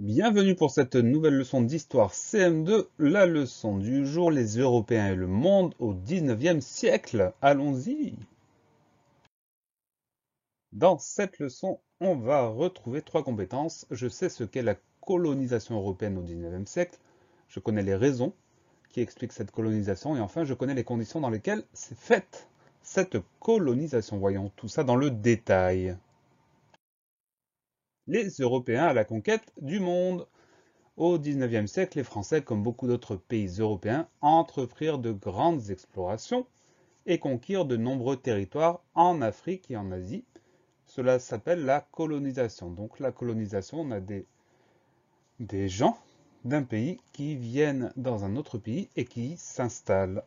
Bienvenue pour cette nouvelle leçon d'histoire CM2, la leçon du jour, les Européens et le monde au 19e siècle. Allons-y! Dans cette leçon, on va retrouver trois compétences. Je sais ce qu'est la colonisation européenne au 19e siècle, je connais les raisons qui expliquent cette colonisation, et enfin je connais les conditions dans lesquelles s'est faite cette colonisation. Voyons tout ça dans le détail. Les Européens à la conquête du monde. Au XIXe siècle, les Français, comme beaucoup d'autres pays européens, entreprirent de grandes explorations et conquirent de nombreux territoires en Afrique et en Asie. Cela s'appelle la colonisation. Donc la colonisation, on a des gens d'un pays qui viennent dans un autre pays et qui s'installent.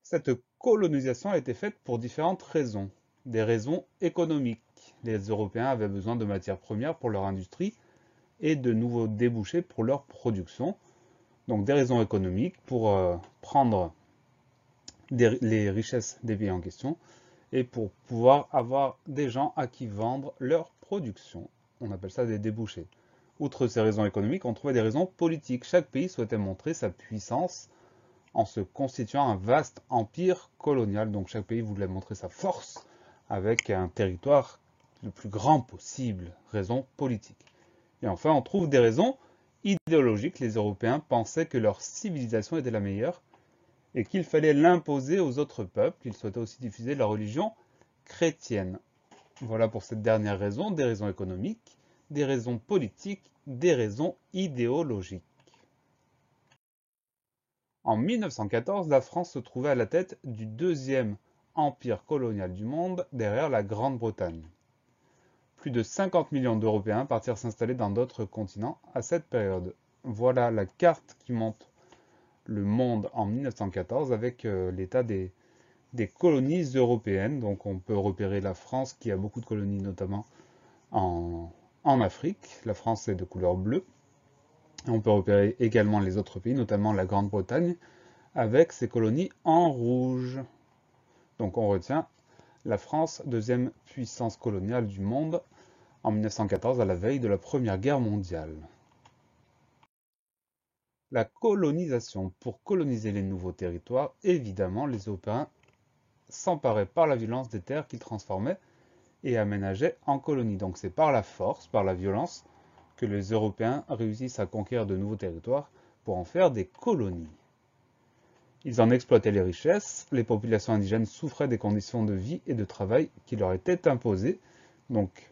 Cette colonisation a été faite pour différentes raisons. Des raisons économiques. Les Européens avaient besoin de matières premières pour leur industrie et de nouveaux débouchés pour leur production. Donc des raisons économiques pour prendre les richesses des pays en question et pour pouvoir avoir des gens à qui vendre leur production. On appelle ça des débouchés. Outre ces raisons économiques, on trouvait des raisons politiques. Chaque pays souhaitait montrer sa puissance en se constituant un vaste empire colonial. Donc chaque pays voulait montrer sa force avec un territoire le plus grand possible. Raison politique. Et enfin, on trouve des raisons idéologiques. Les Européens pensaient que leur civilisation était la meilleure et qu'il fallait l'imposer aux autres peuples. Ils souhaitaient aussi diffuser la religion chrétienne. Voilà pour cette dernière raison, des raisons économiques, des raisons politiques, des raisons idéologiques. En 1914, la France se trouvait à la tête du deuxième empire colonial du monde, derrière la Grande-Bretagne. Plus de 50 millions d'Européens partirent s'installer dans d'autres continents à cette période. Voilà la carte qui montre le monde en 1914 avec l'état des colonies européennes. Donc on peut repérer la France qui a beaucoup de colonies, notamment en Afrique. La France est de couleur bleue. On peut repérer également les autres pays, notamment la Grande-Bretagne, avec ses colonies en rouge. Donc on retient la France, deuxième puissance coloniale du monde, en 1914 à la veille de la Première Guerre mondiale. La colonisation. Pour coloniser les nouveaux territoires, évidemment, les Européens s'emparaient par la violence des terres qu'ils transformaient et aménageaient en colonies. Donc c'est par la force, par la violence, que les Européens réussissent à conquérir de nouveaux territoires pour en faire des colonies. Ils en exploitaient les richesses, les populations indigènes souffraient des conditions de vie et de travail qui leur étaient imposées. Donc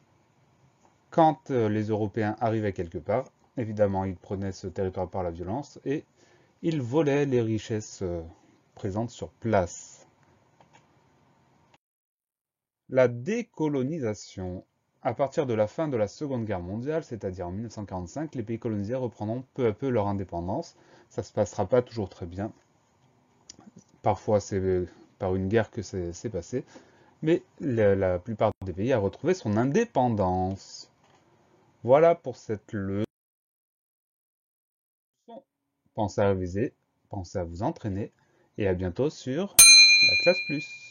quand les Européens arrivaient quelque part, évidemment, ils prenaient ce territoire par la violence et ils volaient les richesses présentes sur place. La décolonisation. À partir de la fin de la Seconde Guerre mondiale, c'est-à-dire en 1945, les pays colonisés reprendront peu à peu leur indépendance. Ça ne se passera pas toujours très bien. Parfois, c'est par une guerre que c'est passé. Mais la plupart des pays a retrouvé son indépendance. Voilà pour cette leçon. Pensez à réviser, pensez à vous entraîner et à bientôt sur la classe plus.